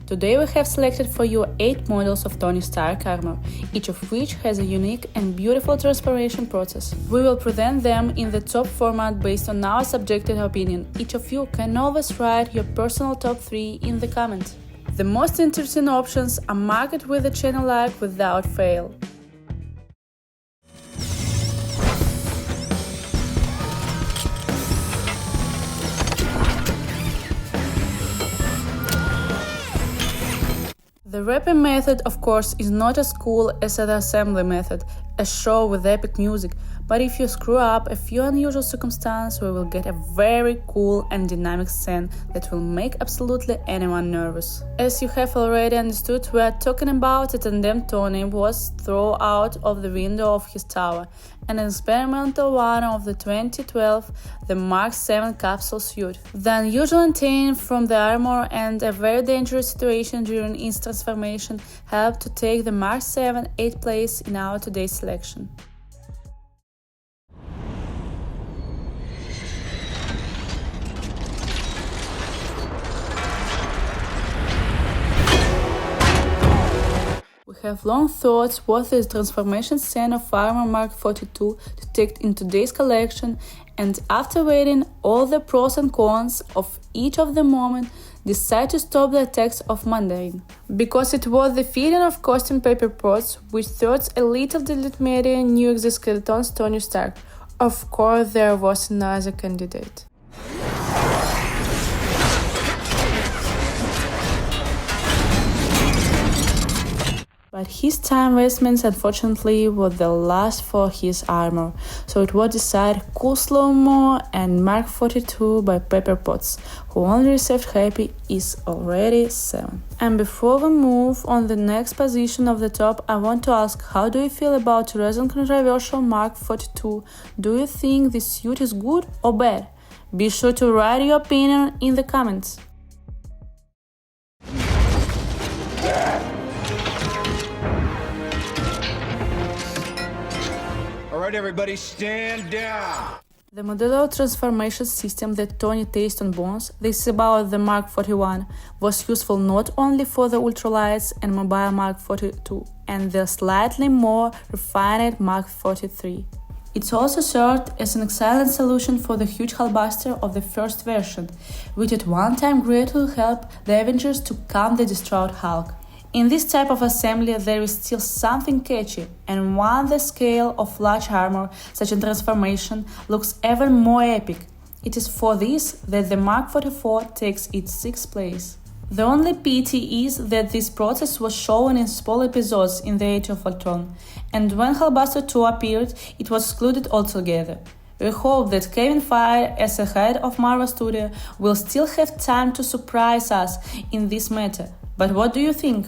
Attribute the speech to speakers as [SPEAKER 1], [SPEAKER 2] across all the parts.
[SPEAKER 1] Today we have selected for you 8 models of Tony Stark armor, each of which has a unique and beautiful transformation process. We will present them in the top format based on our subjective opinion. Each of you can always write your personal top 3 in the comments. The most interesting options are marked with a channel like without fail. The wrapping method, of course, is not as cool as the assembly method, a show with epic music, but if you screw up a few unusual circumstances, we will get a very cool and dynamic scene that will make absolutely anyone nervous. As you have already understood, we are talking about a tandem Tony was thrown out of the window of his tower, an experimental one of the 2012, the Mark 7 capsule suit. The unusual intent from the armor and a very dangerous situation during its transformation helped to take the Mark 7 8th place in our today's selection. We have long thought what is the transformation scene of Armor Mark 42 to take in today's collection, and after weighing all the pros and cons of each of the moment, decided to stop the attacks of Mandarin. Because it was the feeling of costume paper pots which thought a little delightful new exoskeleton's Tony Stark. Of course there was another candidate. But his time investments unfortunately were the last for his armor, so it was decided cool slow-mo and Mark 42 by Pepper Potts, who only received happy is already 7. And before we move on the next position of the top, I want to ask, how do you feel about recent controversial Mark 42? Do you think this suit is good or bad? Be sure to write your opinion in the comments.
[SPEAKER 2] Alright everybody, stand down!
[SPEAKER 1] The modular transformation system that Tony tasted on bones, this is about the Mark 41, was useful not only for the ultralights and mobile Mark 42 and the slightly more refined Mark 43. It also served as an excellent solution for the huge hullbuster of the first version, which at one time greatly helped the Avengers to calm the distraught Hulk. In this type of assembly there is still something catchy, and one the scale of large armor, such a transformation, looks even more epic. It is for this that the Mark 44 takes its 6th place. The only pity is that this process was shown in small episodes in the Age of Ultron, and when Hulkbuster 2 appeared, it was excluded altogether. We hope that Kevin Feige, as the head of Marvel Studios, will still have time to surprise us in this matter. But what do you think?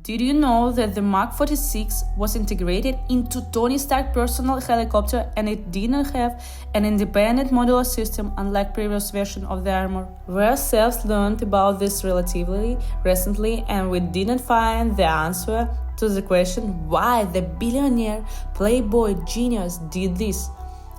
[SPEAKER 1] Did you know that the Mark 46 was integrated into Tony Stark's personal helicopter and it didn't have an independent modular system unlike previous version of the armor? We ourselves learned about this relatively recently and we didn't find the answer to the question why the billionaire playboy genius did this.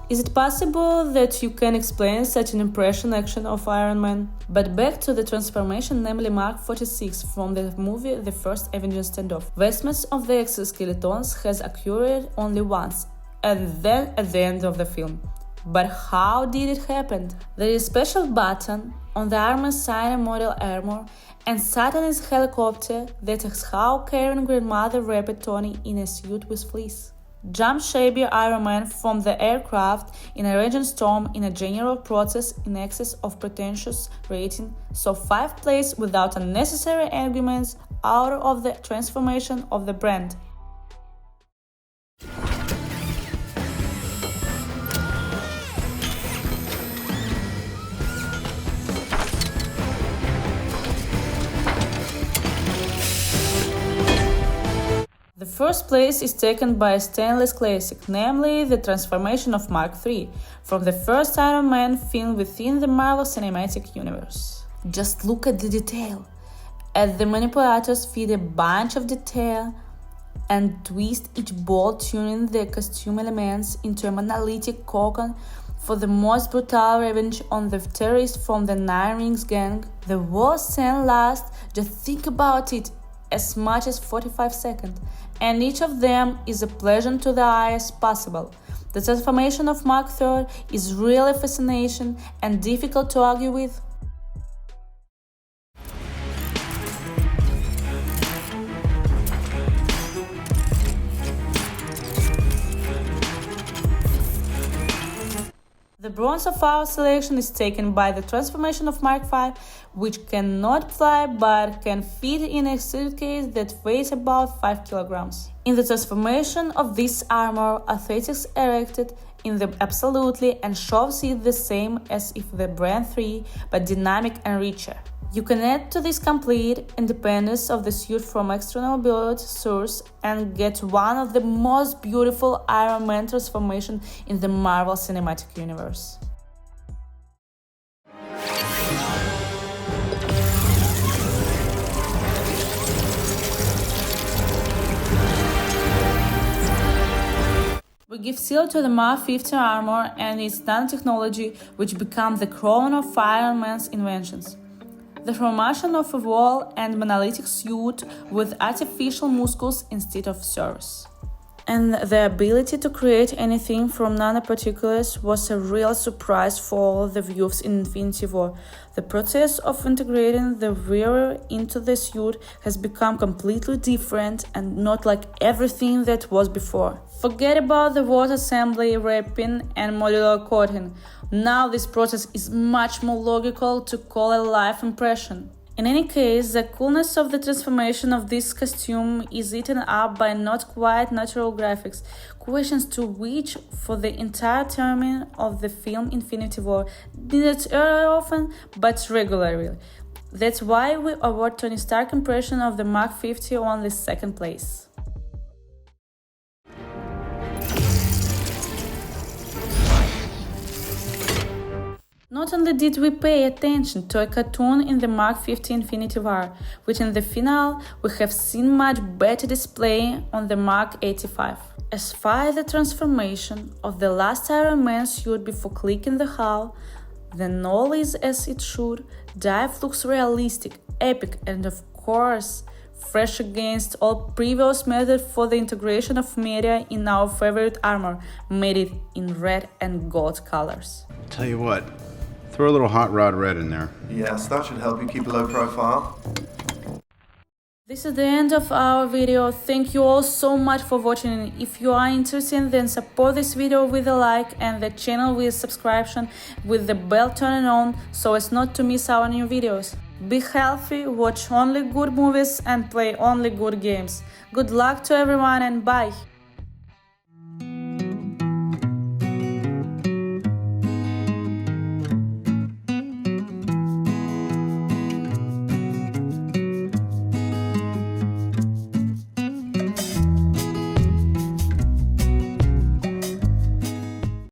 [SPEAKER 1] Is it possible that you can explain such an impression action of Iron Man? But back to the transformation, namely Mark 46 from the movie The First Avengers Standoff. Vestments of the exoskeletons has occurred only once, and then at the end of the film. But how did it happen? There is a special button on the armor's sign model armor, and Satan's helicopter that is how Karen's grandmother wrapped Tony in a suit with fleece. Jump shabby Iron Man from the aircraft in a raging storm in a general process in excess of pretentious rating, so 5th place without unnecessary arguments out of the transformation of the brand. The first place is taken by a stainless classic, namely the transformation of Mark III, from the first Iron Man film within the Marvel Cinematic Universe. Just look at the detail. As the manipulators feed a bunch of detail, and twist each bolt, turning the costume elements into a monolithic cocon for the most brutal revenge on the terrorists from the Nine Rings gang. The whole scene lasts, just think about it, as much as 45 seconds, and each of them is a pleasure to the eye as possible. The transformation of Mark III is really fascinating and difficult to argue with. The bronze of our selection is taken by the transformation of Mark V, which cannot fly but can fit in a suitcase that weighs about 5 kilograms. In the transformation of this armor, athletics erected in the absolutely and shows it the same as if the Brand 3, but dynamic and richer. You can add to this complete independence of the suit from external build source and get one of the most beautiful Iron Man transformations in the Marvel Cinematic Universe. We give seal to the Mark 50 armor and its nanotechnology, which become the crown of Iron Man's inventions. The formation of a wall and monolithic suit with artificial muscles instead of servers. And the ability to create anything from nanoparticles was a real surprise for all the viewers in Infinity War. The process of integrating the wearer into the suit has become completely different and not like everything that was before. Forget about the word assembly, wrapping, and modular coating. Now this process is much more logical to call a live impression. In any case, the coolness of the transformation of this costume is eaten up by not quite natural graphics, questions to which, for the entire term of the film Infinity War, didn't occur often, but regularly. That's why we award Tony Stark's impression of the Mark 50 only second place. Not only did we pay attention to a cartoon in the Mark 50 Infinity War, which in the finale we have seen much better display on the Mark 85. As far as the transformation of the last Iron Man suit before clicking the hull, then all is as it should. Dive looks realistic, epic, and of course, fresh against all previous methods for the integration of media in our favorite armor, made it in red and gold colors.
[SPEAKER 3] Tell you what, throw a little hot rod red in there.
[SPEAKER 4] Yes, that should help you keep a low profile.
[SPEAKER 1] This is the end of our video. Thank you all so much for watching. If you are interested, then support this video with a like and the channel with subscription with the bell turned on so as not to miss our new videos. Be healthy, watch only good movies and play only good games. Good luck to everyone and bye!